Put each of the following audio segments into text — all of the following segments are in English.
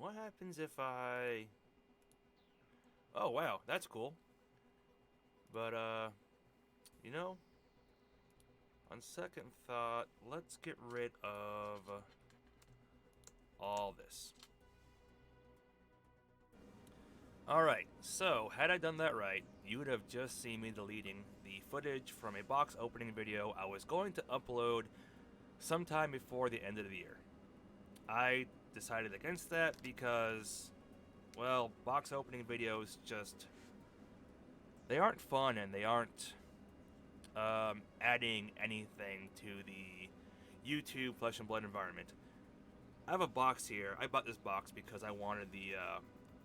What happens if I... Oh, wow, that's cool. But, you know, on second thought, let's get rid of all this. Alright, so had I done that right, you would have just seen me deleting the footage from a box opening video I was going to upload sometime before the end of the year. I decided against that because, well, box opening videos just... they aren't fun and they aren't adding anything to the YouTube Flesh and Blood environment. I have a box here. I bought this box because I wanted the...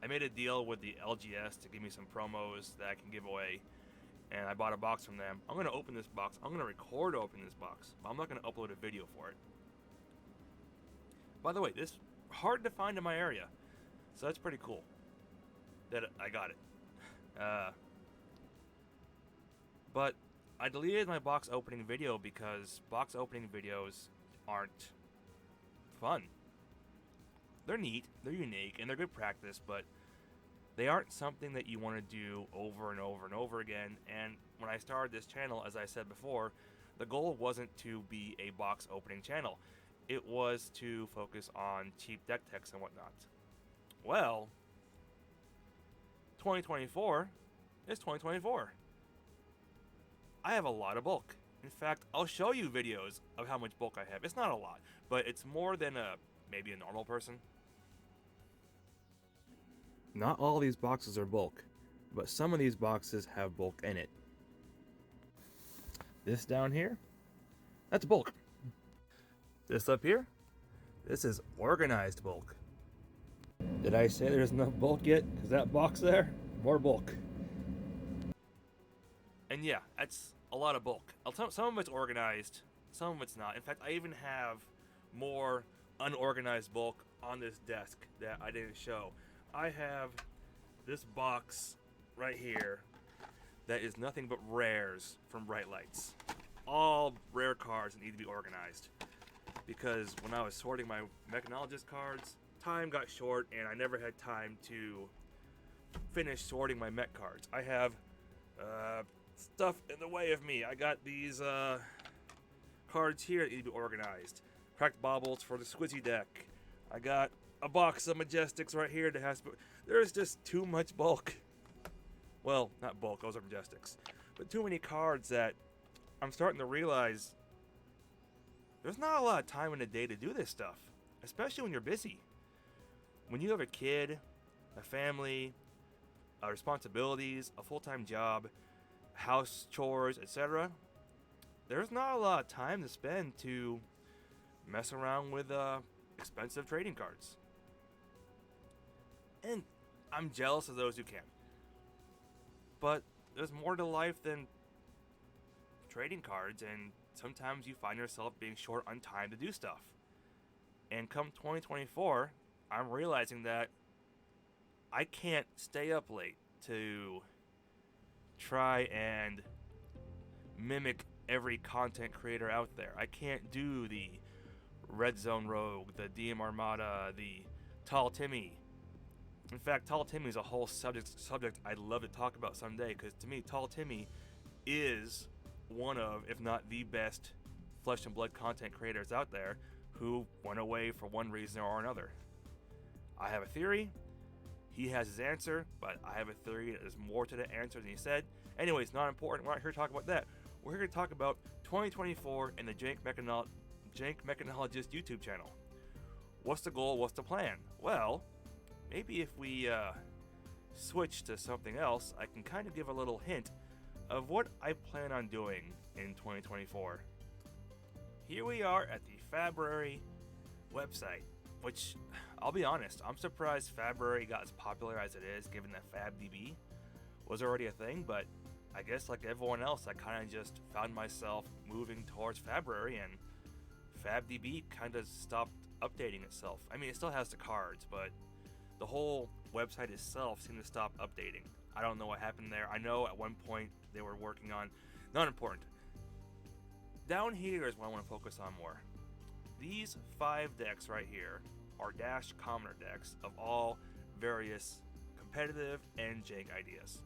I made a deal with the LGS to give me some promos that I can give away, and I bought a box from them. I'm going to open this box. I'm going to record opening this box, but I'm not going to upload a video for it. By the way, this is hard to find in my area, so that's pretty cool that I got it. But I deleted my box opening video because box opening videos aren't fun. They're neat, they're unique, and they're good practice, but they aren't something that you want to do over and over and over again. And when I started this channel, as I said before, the goal wasn't to be a box opening channel. It was to focus on cheap deck techs and whatnot. Well, 2024 is 2024. I have a lot of bulk. In fact, I'll show you videos of how much bulk I have. It's not a lot, but it's more than maybe a normal person. Not all these boxes are bulk, but some of these boxes have bulk in it. This down here, that's bulk. This up here, this is organized bulk. Did I say there's enough bulk yet? Because that box there, more bulk. And yeah, that's a lot of bulk. Some of it's organized, some of it's not. In fact, I even have more unorganized bulk on this desk that I didn't show. I have this box right here that is nothing but rares from Bright Lights. All rare cards that need to be organized. Because when I was sorting my mechanologist cards, time got short and I never had time to finish sorting my mech cards. I have stuff in the way of me. I got these cards here that need to be organized. Cracked baubles for the Squizzy deck. I got a box of Majestics right here that has to... There's just too much bulk. Well, not bulk, those are Majestics. But too many cards that I'm starting to realize there's not a lot of time in the day to do this stuff. Especially when you're busy. When you have a kid, a family, responsibilities, a full-time job, house chores, etc. There's not a lot of time to spend to mess around with expensive trading cards. And I'm jealous of those who can. But there's more to life than trading cards, and sometimes you find yourself being short on time to do stuff. And come 2024, I'm realizing that I can't stay up late to try and mimic every content creator out there. I can't do the Red Zone Rogue, the DM Armada, the Tall Timmy. In fact, Tall Timmy is a whole subject I'd love to talk about someday, because to me, Tall Timmy is one of, if not the best, Flesh and Blood content creators out there who went away for one reason or another. I have a theory. He has his answer, but I have a theory that there's more to the answer than he said. Anyway, it's not important. We're not here to talk about that. We're here to talk about 2024 and the Jank Mechanologist YouTube channel. What's the goal? What's the plan? Well, maybe if we switch to something else, I can kind of give a little hint of what I plan on doing in 2024. Here we are at the February website, which, I'll be honest, I'm surprised February got as popular as it is, given that FabDB was already a thing, but I guess like everyone else, I kind of just found myself moving towards February, and FabDB kind of stopped updating itself. I mean, it still has the cards, but the whole website itself seemed to stop updating. I don't know what happened there. I know at one point they were working on... Not important. Down here is what I want to focus on more. These 5 decks right here are Dash commoner decks of all various competitive and jank ideas.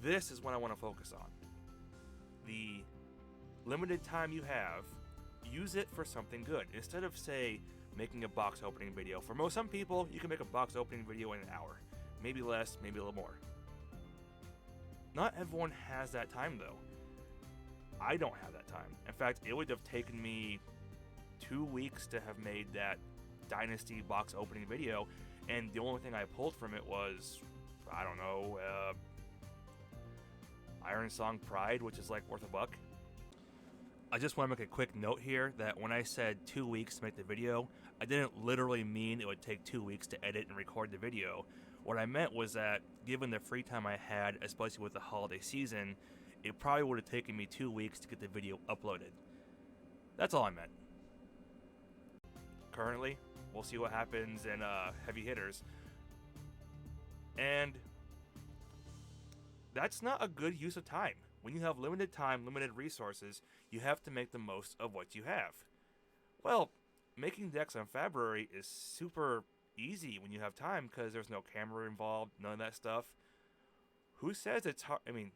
This is what I want to focus on. The limited time you have, use it for something good. Instead of, say, making a box opening video. For some people, you can make a box opening video in an hour. Maybe less, maybe a little more. Not everyone has that time, though. I don't have that time. In fact, it would have taken me 2 weeks to have made that Dynasty box opening video, and the only thing I pulled from it was, I don't know, Iron Song Pride, which is like worth $1. I just want to make a quick note here that when I said 2 weeks to make the video, I didn't literally mean it would take 2 weeks to edit and record the video. What I meant was that, given the free time I had, especially with the holiday season, it probably would have taken me 2 weeks to get the video uploaded. That's all I meant. Currently, we'll see what happens in Heavy Hitters. And that's not a good use of time. When you have limited time, limited resources, you have to make the most of what you have. Well, making decks on February is super easy when you have time because there's no camera involved, none of that stuff. Who says it's hard? I mean,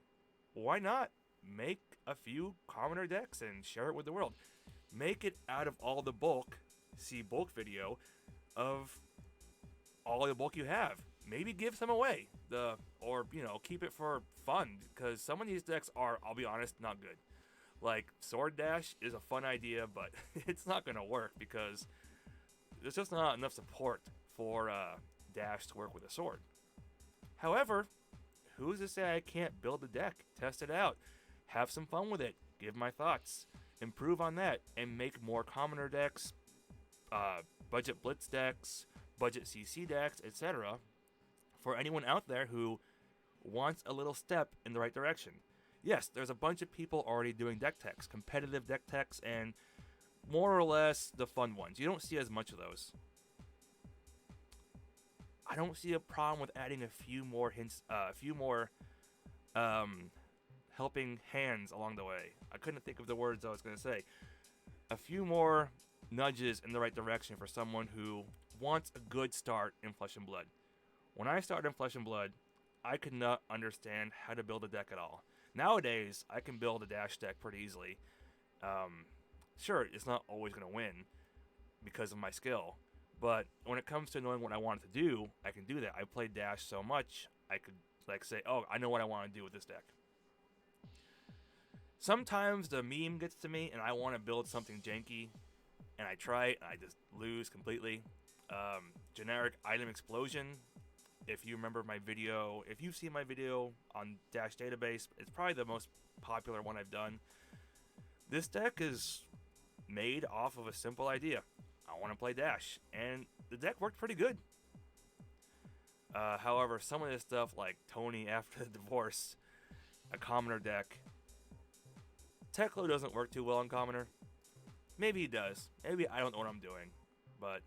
why not make a few commoner decks and share it with the world? Make it out of all the bulk, see bulk video, of all the bulk you have. Maybe give some away, or keep it for fun, because some of these decks are, I'll be honest, not good. Like Sword Dash is a fun idea, but it's not gonna work because there's just not enough support for Dash to work with a sword. However, who's to say I can't build a deck, test it out, have some fun with it, give my thoughts, improve on that, and make more commoner decks, budget blitz decks, budget CC decks, etc. for anyone out there who wants a little step in the right direction. Yes, there's a bunch of people already doing deck techs, competitive deck techs, and more or less the fun ones. You don't see as much of those. I don't see a problem with adding a few more hints, helping hands along the way. I couldn't think of the words I was going to say. A few more nudges in the right direction for someone who wants a good start in Flesh and Blood. When I started in Flesh and Blood, I could not understand how to build a deck at all. Nowadays, I can build a Dash deck pretty easily. Sure, it's not always going to win because of my skill, but when it comes to knowing what I want to do, I can do that. I played Dash so much, I could say, oh, I know what I want to do with this deck. Sometimes the meme gets to me and I want to build something janky, and I try it and I just lose completely. Generic item explosion. If you remember my video, if you've seen my video on Dash Database, it's probably the most popular one I've done. This deck is made off of a simple idea. I want to play Dash, and the deck worked pretty good. However, some of this stuff, like Tony after the divorce, a commoner deck, Teklo doesn't work too well on commoner. Maybe he does. Maybe I don't know what I'm doing, but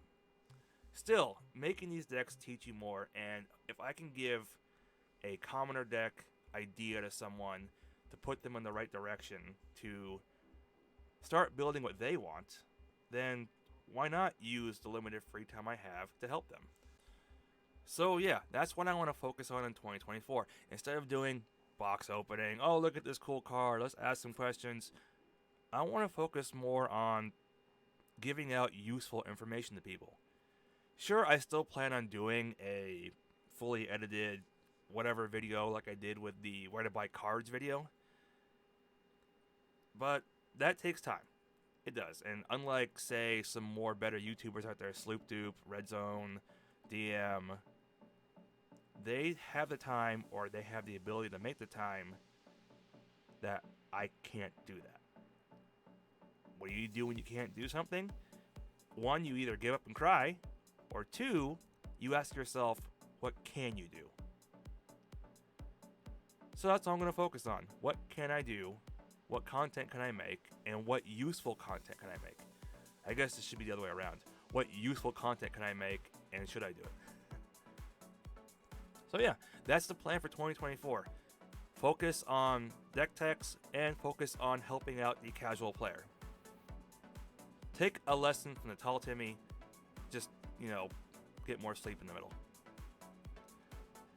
still, making these decks teach you more, and if I can give a commoner deck idea to someone to put them in the right direction to start building what they want, then why not use the limited free time I have to help them? So yeah, that's what I want to focus on in 2024. Instead of doing box opening, oh look at this cool card, let's ask some questions, I want to focus more on giving out useful information to people. Sure, I still plan on doing a fully edited whatever video like I did with the where to buy cards video, but that takes time. It does. And unlike, say, some more better YouTubers out there, Sloop Dupe, Red Zone, DM, they have the time, or they have the ability to make the time that I can't do that. What do you do when you can't do something? One, you either give up and cry, or two, you ask yourself, what can you do? So that's all I'm going to focus on. What can I do? What content can I make? And what useful content can I make? I guess this should be the other way around. What useful content can I make, and should I do it? So yeah, that's the plan for 2024. Focus on deck techs and focus on helping out the casual player. take a lesson from the tall Timmy. Just, get more sleep in the middle.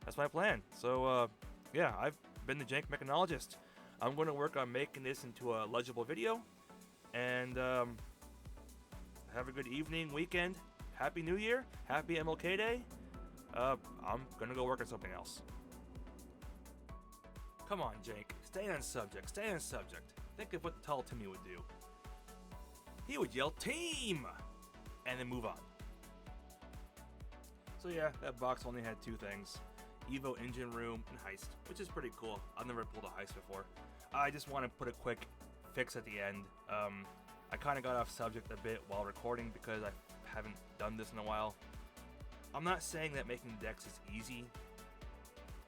That's my plan. So, yeah, I've been the Jank Mechanologist. I'm going to work on making this into a legible video. And, have a good evening, weekend. Happy New Year. Happy MLK Day. I'm going to go work on something else. Come on, Jank. Stay on subject. Stay on subject. Think of what the tall Timmy would do. He would yell, "Team!" and then move on. So yeah, that box only had two things. Evo engine room and heist, which is pretty cool. I've never pulled a heist before. I just want to put a quick fix at the end. I kind of got off subject a bit while recording because I haven't done this in a while. I'm not saying that making decks is easy.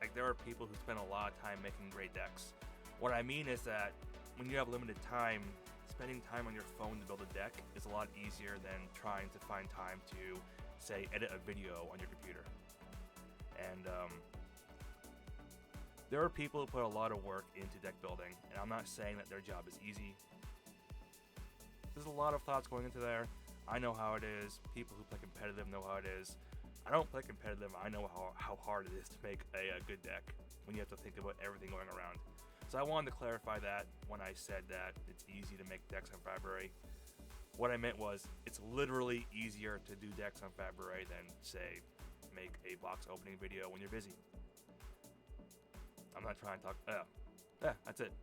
Like, there are people who spend a lot of time making great decks. What I mean is that when you have limited time, spending time on your phone to build a deck is a lot easier than trying to find time to, say, edit a video on your computer. And there are people who put a lot of work into deck building, and I'm not saying that their job is easy. There's a lot of thoughts going into there. I know how it is. People who play competitive know how it is. I don't play competitive. I know how hard it is to make a good deck when you have to think about everything going around. So I wanted to clarify that when I said that it's easy to make decks on February. What I meant was it's literally easier to do decks on February than, say, make a box opening video when you're busy. I'm not trying to talk. Yeah, that's it.